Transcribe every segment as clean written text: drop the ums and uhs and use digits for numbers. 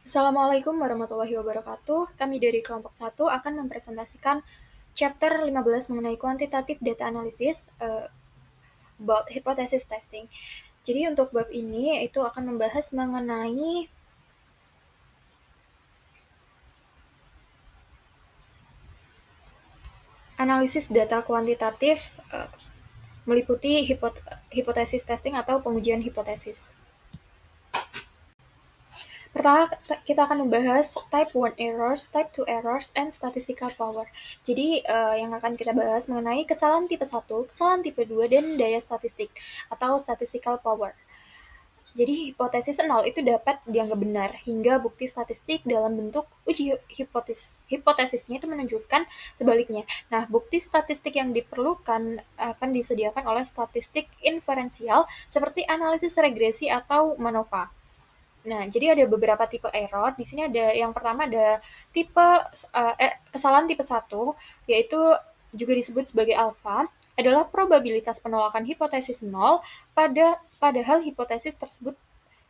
Assalamualaikum warahmatullahi wabarakatuh. Kami dari kelompok 1 akan mempresentasikan chapter 15 mengenai quantitative data analysis about hypothesis testing. Jadi untuk bab ini itu akan membahas mengenai analisis data kuantitatif meliputi hipotesis testing atau pengujian hipotesis. Pertama, kita akan membahas type 1 errors, type 2 errors, and statistical power. Jadi, yang akan kita bahas mengenai kesalahan tipe 1, kesalahan tipe 2, dan daya statistik atau statistical power. Jadi, hipotesis 0 itu dapat dianggap benar hingga bukti statistik dalam bentuk uji hipotesisnya itu menunjukkan sebaliknya. Nah, bukti statistik yang diperlukan akan disediakan oleh statistik inferensial seperti analisis regresi atau MANOVA. Nah, jadi ada beberapa tipe error. Di sini ada yang pertama ada tipe kesalahan tipe 1, yaitu juga disebut sebagai alfa, adalah probabilitas penolakan hipotesis 0 padahal hipotesis tersebut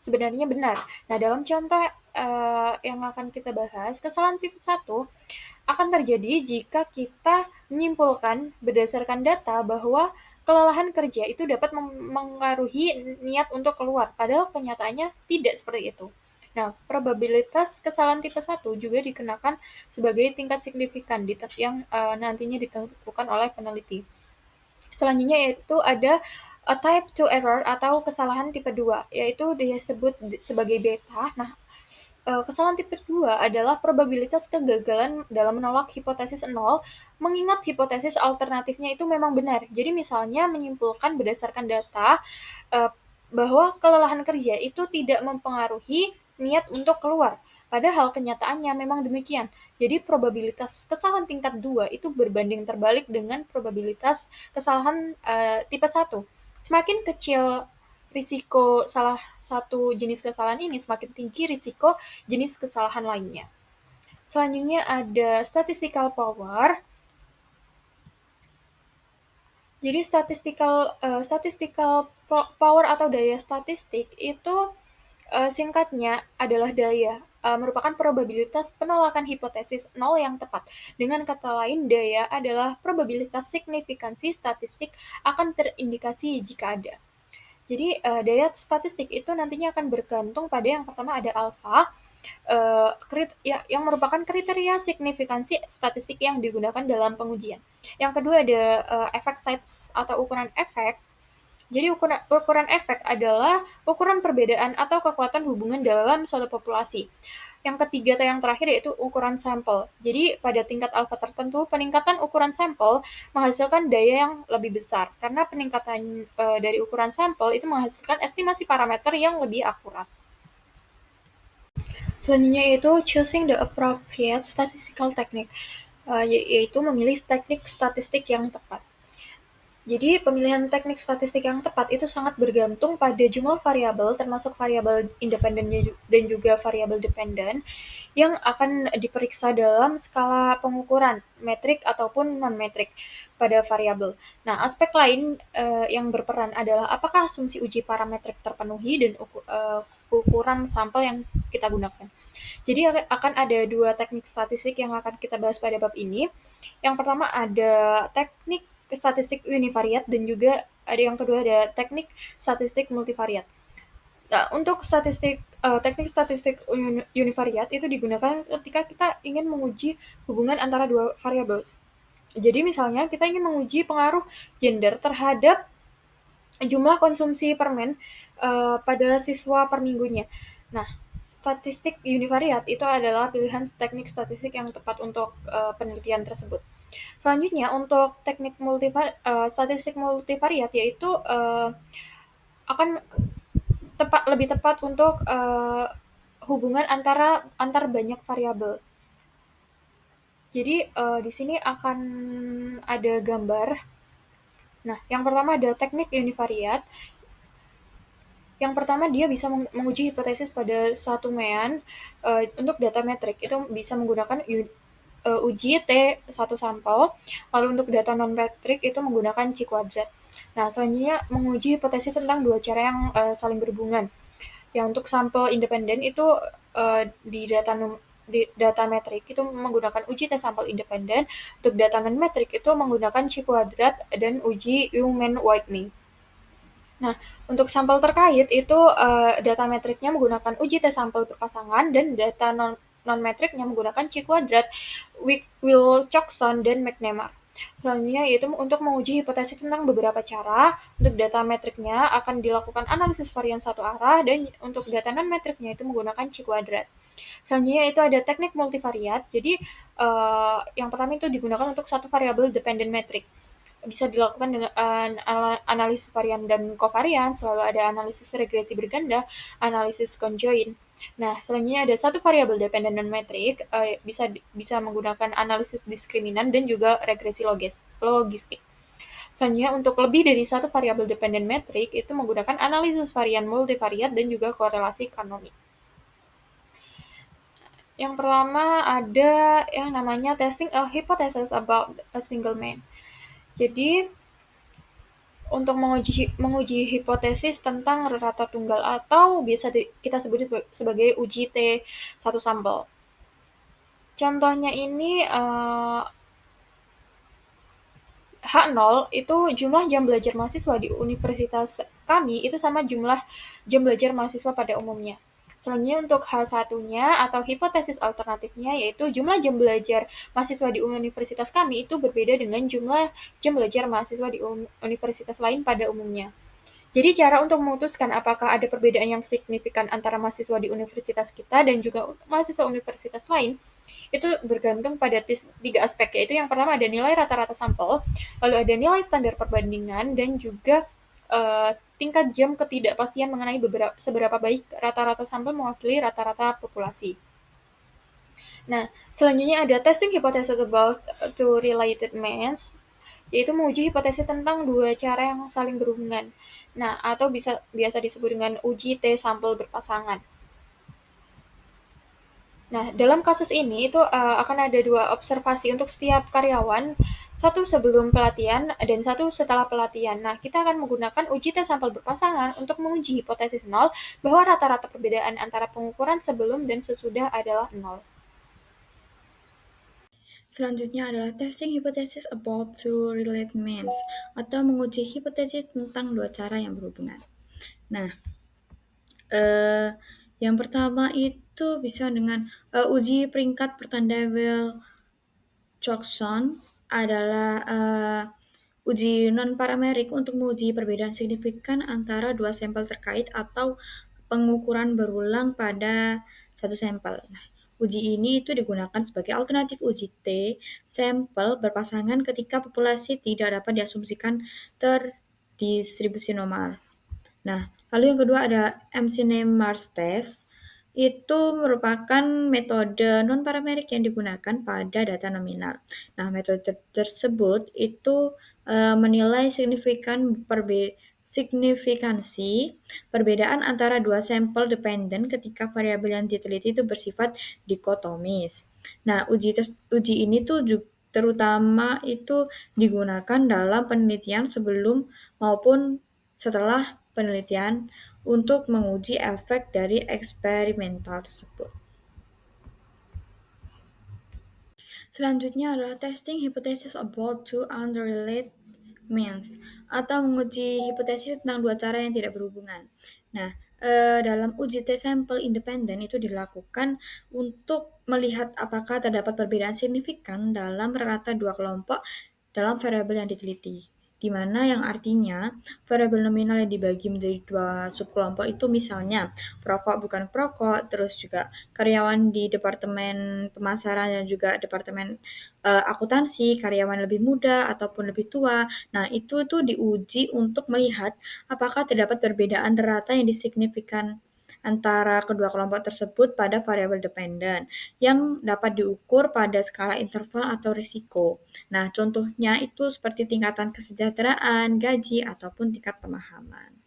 sebenarnya benar. Nah, dalam contoh yang akan kita bahas, kesalahan tipe 1 akan terjadi jika kita menyimpulkan berdasarkan data bahwa kelelahan kerja itu dapat mempengaruhi niat untuk keluar, padahal kenyataannya tidak seperti itu. Nah, probabilitas kesalahan tipe 1 juga dikenakan sebagai tingkat signifikan yang nantinya ditentukan oleh peneliti. Selanjutnya yaitu ada type 2 error atau kesalahan tipe 2, yaitu disebut sebagai beta. Nah, kesalahan tipe 2 adalah probabilitas kegagalan dalam menolak hipotesis 0, mengingat hipotesis alternatifnya itu memang benar. Jadi misalnya menyimpulkan berdasarkan data bahwa kelelahan kerja itu tidak mempengaruhi niat untuk keluar. Padahal kenyataannya memang demikian. Jadi probabilitas kesalahan tingkat 2 itu berbanding terbalik dengan probabilitas kesalahan tipe 1. Semakin kecil risiko salah satu jenis kesalahan ini, semakin tinggi risiko jenis kesalahan lainnya. Selanjutnya ada statistical power. Jadi statistical power atau daya statistik itu singkatnya adalah daya, merupakan probabilitas penolakan hipotesis 0 yang tepat. Dengan kata lain, daya adalah probabilitas signifikansi statistik akan terindikasi jika ada. Jadi daya statistik itu nantinya akan bergantung pada yang pertama ada alfa, yang merupakan kriteria signifikansi statistik yang digunakan dalam pengujian. Yang kedua ada effect size atau ukuran efek. Jadi ukuran efek adalah ukuran perbedaan atau kekuatan hubungan dalam suatu populasi. Yang ketiga atau yang terakhir yaitu ukuran sampel. Jadi pada tingkat alfa tertentu, peningkatan ukuran sampel menghasilkan daya yang lebih besar karena peningkatan dari ukuran sampel itu menghasilkan estimasi parameter yang lebih akurat. Selanjutnya yaitu choosing the appropriate statistical technique, yaitu memilih teknik statistik yang tepat. Jadi pemilihan teknik statistik yang tepat itu sangat bergantung pada jumlah variabel, termasuk variabel independen dan juga variabel dependen, yang akan diperiksa dalam skala pengukuran metrik ataupun non-metrik pada variabel. Nah, aspek lain yang berperan adalah apakah asumsi uji parametrik terpenuhi dan ukuran sampel yang kita gunakan. Jadi akan ada dua teknik statistik yang akan kita bahas pada bab ini. Yang pertama ada teknik statistik univariat dan juga ada yang kedua ada teknik statistik multivariat. Nah, untuk teknik statistik univariat itu digunakan ketika kita ingin menguji hubungan antara dua variabel. Jadi misalnya kita ingin menguji pengaruh gender terhadap jumlah konsumsi permen pada siswa per minggunya. Nah, statistik univariat itu adalah pilihan teknik statistik yang tepat untuk penelitian tersebut. Selanjutnya untuk teknik statistik multivariat yaitu akan lebih tepat untuk hubungan antar banyak variabel. Jadi di sini akan ada gambar. Nah, yang pertama ada teknik univariat. Yang pertama dia bisa menguji hipotesis pada satu mean untuk data metrik. Itu bisa menggunakan uji T1 sampel, lalu untuk data non-metrik itu menggunakan C kuadrat. Nah, selanjutnya menguji hipotesis tentang dua cara yang saling berhubungan. Yang untuk sampel independen itu di data metrik itu menggunakan uji tes sampel independen, untuk data non metrik itu menggunakan Chi-kuadrat dan uji Human-Whiteley. Nah, untuk sampel terkait itu data metriknya menggunakan uji tes sampel berpasangan dan data non metriknya menggunakan Chi-kuadrat, Wilcoxon, dan McNemar. Selanjutnya yaitu untuk menguji hipotesis tentang beberapa cara. Untuk data metriknya akan dilakukan analisis varian satu arah dan untuk data non metriknya itu menggunakan Chi-kuadrat. Selanjutnya itu ada teknik multivariat. Jadi yang pertama itu digunakan untuk satu variabel dependent metric. Bisa dilakukan dengan analisis varian dan kovarian, selalu ada analisis regresi berganda, analisis conjoint. Nah, selanjutnya ada satu variabel dependent non-metrik, bisa menggunakan analisis diskriminan dan juga regresi logistik. Selanjutnya, untuk lebih dari satu variabel dependent metrik, itu menggunakan analisis varian multivariat dan juga korelasi kanonik. Yang pertama ada yang namanya testing a hypothesis about a single man. Jadi, untuk menguji hipotesis tentang rata tunggal atau biasa kita sebut sebagai uji T1 sampel. Contohnya ini H0 itu jumlah jam belajar mahasiswa di universitas kami itu sama jumlah jam belajar mahasiswa pada umumnya. Selanjutnya untuk H1-nya atau hipotesis alternatifnya yaitu jumlah jam belajar mahasiswa di universitas kami itu berbeda dengan jumlah jam belajar mahasiswa di universitas lain pada umumnya. Jadi cara untuk memutuskan apakah ada perbedaan yang signifikan antara mahasiswa di universitas kita dan juga mahasiswa universitas lain, itu bergantung pada tiga aspek, yaitu yang pertama ada nilai rata-rata sampel, lalu ada nilai standar perbandingan, dan juga tingkat jam ketidakpastian mengenai seberapa baik rata-rata sampel mewakili rata-rata populasi. Nah, selanjutnya ada testing hypothesis about two related means, yaitu menguji hipotesis tentang dua cara yang saling berhubungan. Nah, atau biasa disebut dengan uji T sampel berpasangan. Nah, dalam kasus ini itu akan ada dua observasi untuk setiap karyawan, satu sebelum pelatihan dan satu setelah pelatihan. Nah, kita akan menggunakan uji tes sampel berpasangan untuk menguji hipotesis nol bahwa rata-rata perbedaan antara pengukuran sebelum dan sesudah adalah nol. Selanjutnya adalah testing hypothesis about two related means atau menguji hipotesis tentang dua cara yang berhubungan. Nah, yang pertama itu bisa dengan uji peringkat pertanda Wilcoxon adalah uji non-parametrik untuk menguji perbedaan signifikan antara dua sampel terkait atau pengukuran berulang pada satu sampel. Nah, uji ini itu digunakan sebagai alternatif uji T sampel berpasangan ketika populasi tidak dapat diasumsikan terdistribusi normal. Nah, lalu yang kedua ada MC-Nemar's test. Itu merupakan metode non-paramerik yang digunakan pada data nominal. Nah, metode tersebut itu menilai signifikansi perbedaan antara dua sampel dependen ketika variabel yang diteliti itu bersifat dikotomis. Nah, uji ini tuh terutama itu digunakan dalam penelitian sebelum maupun setelah penelitian untuk menguji efek dari eksperimental tersebut. Selanjutnya adalah testing hypothesis about two unrelated means atau menguji hipotesis tentang dua cara yang tidak berhubungan. Nah, dalam uji tes sampel independen itu dilakukan untuk melihat apakah terdapat perbedaan signifikan dalam rata dua kelompok dalam variabel yang diteliti, di mana yang artinya variabel nominal yang dibagi menjadi dua subkelompok itu misalnya perokok bukan perokok, terus juga karyawan di departemen pemasaran dan juga departemen akuntansi, karyawan lebih muda ataupun lebih tua. Nah, itu tuh diuji untuk melihat apakah terdapat perbedaan rata yang disignifikan antara kedua kelompok tersebut pada variabel dependen yang dapat diukur pada skala interval atau risiko. Nah, contohnya itu seperti tingkatan kesejahteraan, gaji, ataupun tingkat pemahaman.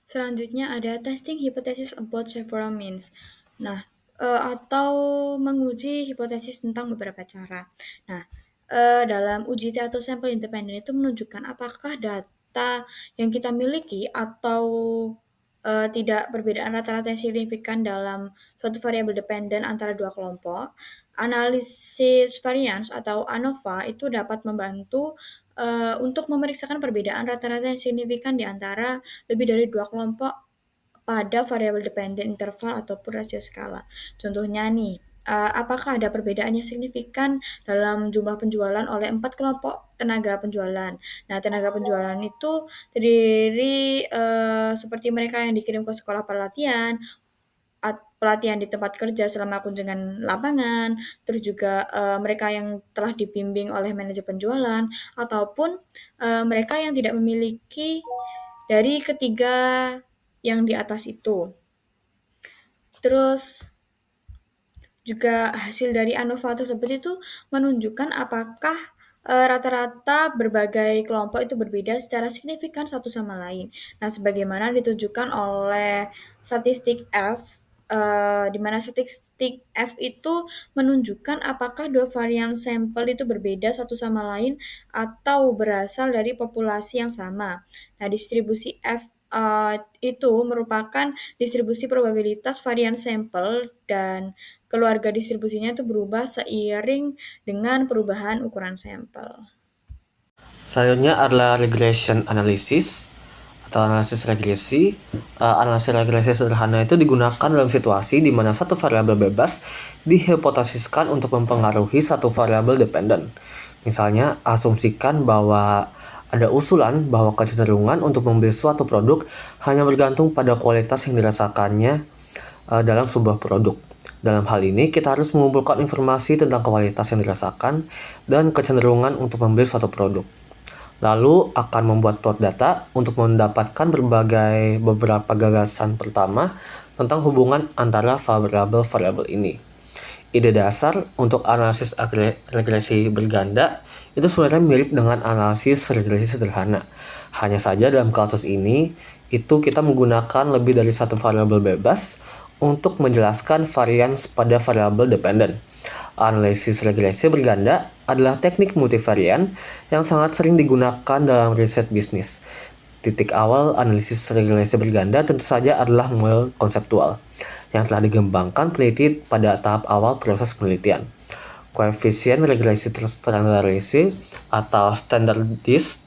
Selanjutnya ada testing hypothesis about several means. Nah, atau menguji hipotesis tentang beberapa cara. Nah, dalam uji atau sampel independen itu menunjukkan apakah rata-rata yang kita miliki atau tidak perbedaan rata-rata yang signifikan dalam suatu variabel dependen antara dua kelompok, analisis varians atau ANOVA itu dapat membantu untuk memeriksakan perbedaan rata-rata yang signifikan di antara lebih dari dua kelompok pada variabel dependen interval ataupun rasio skala. Contohnya nih, apakah ada perbedaan yang signifikan dalam jumlah penjualan oleh 4 kelompok tenaga penjualan. Nah, tenaga penjualan itu terdiri seperti mereka yang dikirim ke sekolah pelatihan, pelatihan di tempat kerja selama kunjungan lapangan, terus juga mereka yang telah dibimbing oleh manajer penjualan, ataupun mereka yang tidak memiliki dari ketiga yang di atas itu. Terus juga hasil dari ANOVA tersebut itu menunjukkan apakah rata-rata berbagai kelompok itu berbeda secara signifikan satu sama lain. Nah, sebagaimana ditunjukkan oleh statistik F, di mana statistik F itu menunjukkan apakah dua varian sampel itu berbeda satu sama lain atau berasal dari populasi yang sama. Nah, distribusi F itu merupakan distribusi probabilitas varian sampel dan keluarga distribusinya itu berubah seiring dengan perubahan ukuran sampel. Selanjutnya adalah regression analysis atau analisis regresi. Analisis regresi sederhana itu digunakan dalam situasi di mana satu variabel bebas dihipotesiskan untuk mempengaruhi satu variabel dependen. Misalnya, asumsikan bahwa ada usulan bahwa kecenderungan untuk membeli suatu produk hanya bergantung pada kualitas yang dirasakannya dalam sebuah produk. Dalam hal ini, kita harus mengumpulkan informasi tentang kualitas yang dirasakan dan kecenderungan untuk membeli suatu produk. Lalu akan membuat plot data untuk mendapatkan beberapa gagasan pertama tentang hubungan antara variabel-variabel ini. Ide dasar untuk analisis regresi berganda itu sebenarnya mirip dengan analisis regresi sederhana. Hanya saja dalam kasus ini, itu kita menggunakan lebih dari satu variabel bebas untuk menjelaskan varians pada variabel dependen. Analisis regresi berganda adalah teknik multivarian yang sangat sering digunakan dalam riset bisnis. Titik awal analisis regresi berganda tentu saja adalah model konseptual yang telah dikembangkan peneliti pada tahap awal proses penelitian. Koefisien regresi terstandarisasi atau standardized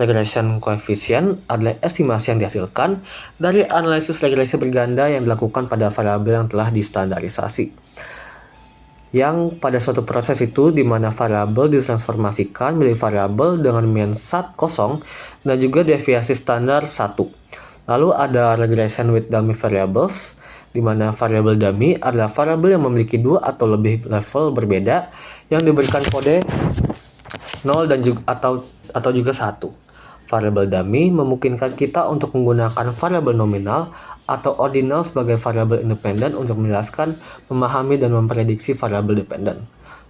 regression coefficient adalah estimasi yang dihasilkan dari analisis regresi berganda yang dilakukan pada variabel yang telah distandarisasi. Yang pada suatu proses itu di mana variabel ditransformasikan menjadi variabel dengan mean kosong dan juga deviasi standar 1. Lalu ada regression with dummy variables, di mana variabel dummy adalah variabel yang memiliki dua atau lebih level berbeda yang diberikan kode 0 dan juga atau juga 1. Variabel dummy memungkinkan kita untuk menggunakan variabel nominal atau ordinal sebagai variabel independen untuk menjelaskan, memahami, dan memprediksi variabel dependen.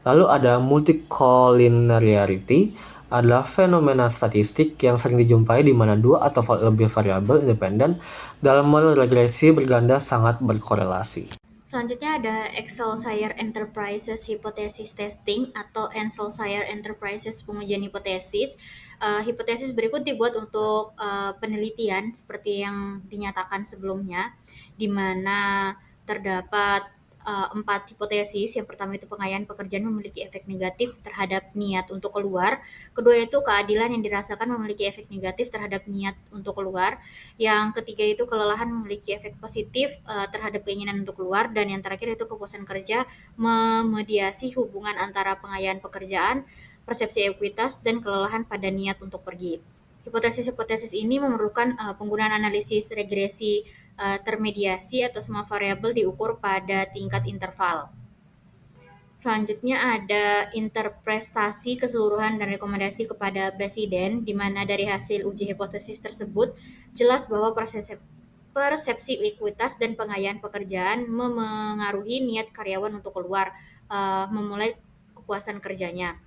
Lalu ada multicollinearity, adalah fenomena statistik yang sering dijumpai di mana dua atau lebih variabel independen dalam model regresi berganda sangat berkorelasi. Selanjutnya ada Excel-Shire Enterprises Hypothesis Testing atau Excel-Shire Enterprises pengujian hipotesis. Hipotesis berikut dibuat untuk penelitian seperti yang dinyatakan sebelumnya, di mana terdapat 4 hipotesis. Yang pertama itu pengayaan pekerjaan memiliki efek negatif terhadap niat untuk keluar. Kedua itu keadilan yang dirasakan memiliki efek negatif terhadap niat untuk keluar. Yang ketiga itu kelelahan memiliki efek positif terhadap keinginan untuk keluar. Dan yang terakhir itu kepuasan kerja memediasi hubungan antara pengayaan pekerjaan, persepsi ekuitas, dan kelelahan pada niat untuk pergi. Hipotesis-hipotesis ini memerlukan penggunaan analisis regresi termediasi atau semua variabel diukur pada tingkat interval. Selanjutnya ada interpretasi keseluruhan dan rekomendasi kepada Presiden, di mana dari hasil uji hipotesis tersebut jelas bahwa persepsi ekuitas dan pengayaan pekerjaan memengaruhi niat karyawan untuk keluar, memulai kepuasan kerjanya.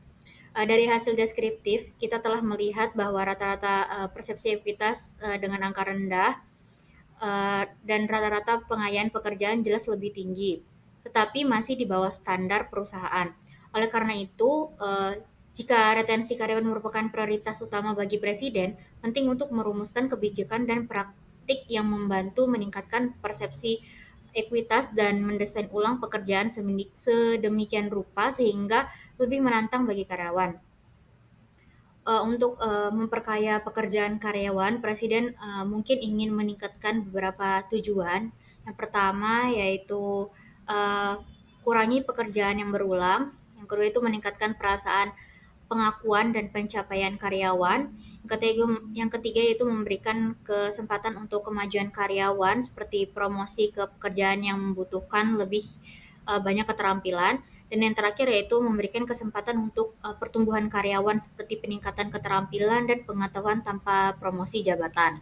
Dari hasil deskriptif, kita telah melihat bahwa rata-rata persepsi ekuitas dengan angka rendah dan rata-rata pengayaan pekerjaan jelas lebih tinggi, tetapi masih di bawah standar perusahaan. Oleh karena itu, Jika retensi karyawan merupakan prioritas utama bagi presiden, penting untuk merumuskan kebijakan dan praktik yang membantu meningkatkan persepsi ekuitas dan mendesain ulang pekerjaan sedemikian rupa sehingga lebih menantang bagi karyawan. Untuk memperkaya pekerjaan karyawan, Presiden mungkin ingin meningkatkan beberapa tujuan. Yang pertama yaitu eh, kurangi pekerjaan yang berulang. Yang kedua itu meningkatkan perasaan pengakuan dan pencapaian karyawan. Yang ketiga yaitu memberikan kesempatan untuk kemajuan karyawan seperti promosi ke pekerjaan yang membutuhkan lebih banyak keterampilan. Dan yang terakhir yaitu memberikan kesempatan untuk pertumbuhan karyawan seperti peningkatan keterampilan dan pengetahuan tanpa promosi jabatan.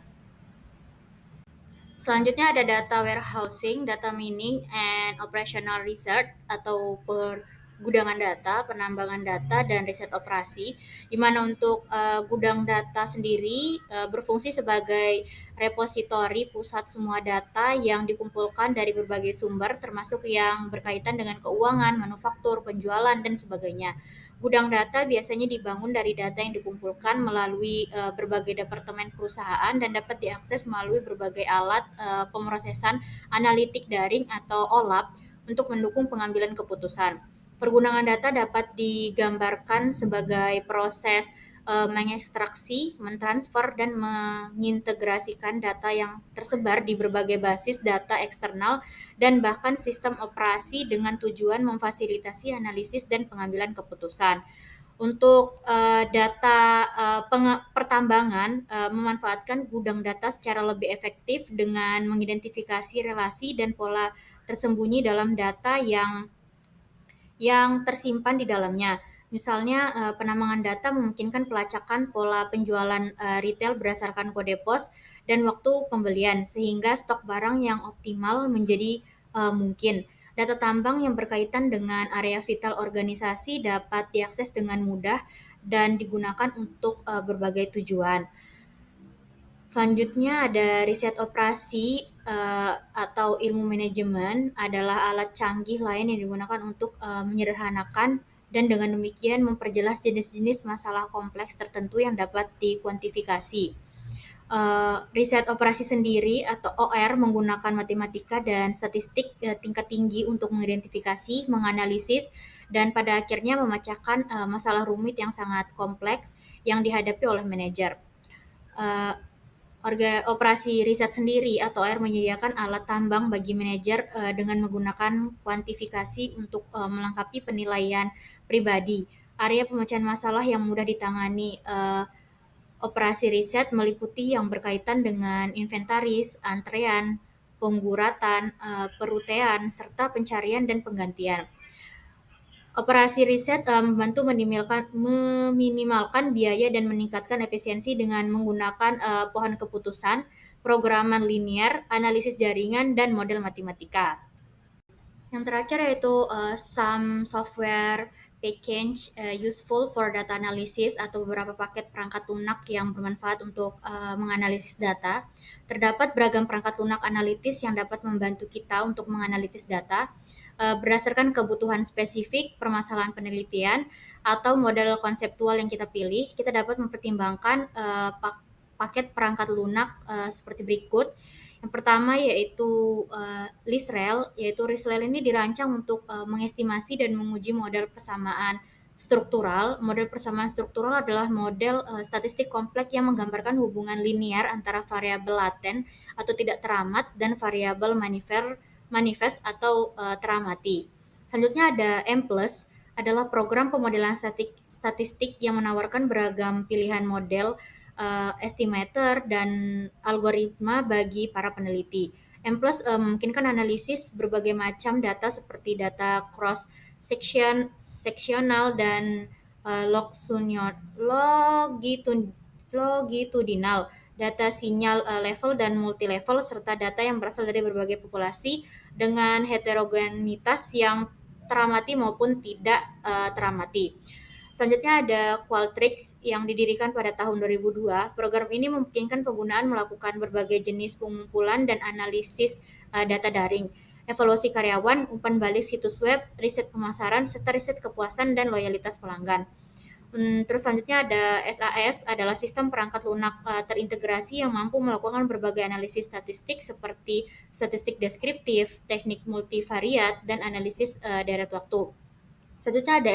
Selanjutnya ada data warehousing, data mining, and operational research atau pergudangan data, penambangan data, dan riset operasi. Di mana untuk gudang data sendiri berfungsi sebagai repositori pusat semua data yang dikumpulkan dari berbagai sumber, termasuk yang berkaitan dengan keuangan, manufaktur, penjualan, dan sebagainya. Gudang data biasanya dibangun dari data yang dikumpulkan melalui berbagai departemen perusahaan dan dapat diakses melalui berbagai alat pemrosesan analitik daring atau OLAP untuk mendukung pengambilan keputusan. Pergunaan data dapat digambarkan sebagai proses mengekstraksi, mentransfer, dan mengintegrasikan data yang tersebar di berbagai basis data eksternal dan bahkan sistem operasi dengan tujuan memfasilitasi analisis dan pengambilan keputusan. Untuk data pertambangan, memanfaatkan gudang data secara lebih efektif dengan mengidentifikasi relasi dan pola tersembunyi dalam data yang tersimpan di dalamnya. Misalnya, penambangan data memungkinkan pelacakan pola penjualan retail berdasarkan kode pos dan waktu pembelian, sehingga stok barang yang optimal menjadi mungkin. Data tambang yang berkaitan dengan area vital organisasi dapat diakses dengan mudah dan digunakan untuk berbagai tujuan. Selanjutnya ada riset operasi atau ilmu manajemen adalah alat canggih lain yang digunakan untuk menyederhanakan dan dengan demikian memperjelas jenis-jenis masalah kompleks tertentu yang dapat dikuantifikasi. Riset operasi sendiri atau OR menggunakan matematika dan statistik tingkat tinggi untuk mengidentifikasi, menganalisis, dan pada akhirnya memecahkan masalah rumit yang sangat kompleks yang dihadapi oleh manajer. Uh, Operasi riset sendiri atau OR menyediakan alat tambang bagi manajer dengan menggunakan kuantifikasi untuk melengkapi penilaian pribadi. Area pemecahan masalah yang mudah ditangani operasi riset meliputi yang berkaitan dengan inventaris, antrean, pengguratan, perutean, serta pencarian dan penggantian. Operasi riset membantu meminimalkan biaya dan meningkatkan efisiensi dengan menggunakan pohon keputusan, programan linear, analisis jaringan, dan model matematika. Yang terakhir yaitu some software package useful for data analysis atau beberapa paket perangkat lunak yang bermanfaat untuk menganalisis data. Terdapat beragam perangkat lunak analitis yang dapat membantu kita untuk menganalisis data berdasarkan kebutuhan spesifik, permasalahan penelitian, atau model konseptual yang kita pilih. Kita dapat mempertimbangkan paket perangkat lunak seperti berikut. Yang pertama yaitu LISREL, yaitu LISREL ini dirancang untuk mengestimasi dan menguji model persamaan struktural. Model persamaan struktural adalah model statistik kompleks yang menggambarkan hubungan linear antara variabel laten atau tidak teramat dan variabel manifest atau teramati. Selanjutnya ada M+, adalah program pemodelan statistik yang menawarkan beragam pilihan model estimator dan algoritma bagi para peneliti. M+ memungkinkan analisis berbagai macam data seperti data cross seksional dan longitudinal, data sinyal level dan multilevel, serta data yang berasal dari berbagai populasi dengan heterogenitas yang teramati maupun tidak teramati. Selanjutnya ada Qualtrics yang didirikan pada tahun 2002. Program ini memungkinkan penggunaan melakukan berbagai jenis pengumpulan dan analisis data daring, evaluasi karyawan, umpan balik situs web, riset pemasaran, serta riset kepuasan dan loyalitas pelanggan. Terus selanjutnya ada SAS, adalah sistem perangkat lunak terintegrasi yang mampu melakukan berbagai analisis statistik seperti statistik deskriptif, teknik multivariat, dan analisis deret waktu. Selanjutnya ada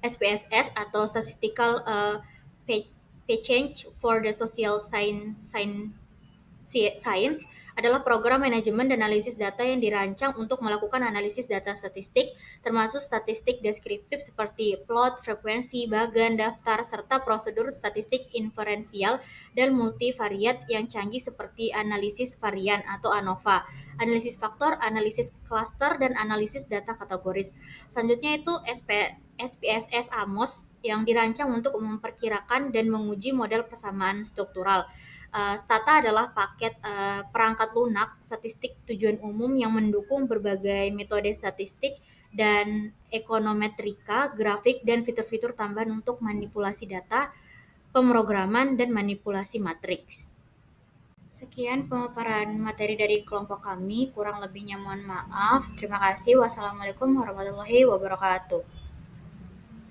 SPSS atau Statistical Change for the Social Science adalah program manajemen dan analisis data yang dirancang untuk melakukan analisis data statistik, termasuk statistik deskriptif seperti plot, frekuensi, bagan, daftar, serta prosedur statistik inferensial dan multivariat yang canggih seperti analisis varian atau ANOVA, analisis faktor, analisis cluster, dan analisis data kategoris. Selanjutnya itu SPSS AMOS yang dirancang untuk memperkirakan dan menguji model persamaan struktural. Stata adalah paket perangkat lunak statistik tujuan umum yang mendukung berbagai metode statistik dan ekonometrika, grafik, dan fitur-fitur tambahan untuk manipulasi data, pemrograman, dan manipulasi matriks. Sekian pemaparan materi dari kelompok kami, kurang lebihnya mohon maaf. Terima kasih. Wassalamualaikum warahmatullahi wabarakatuh.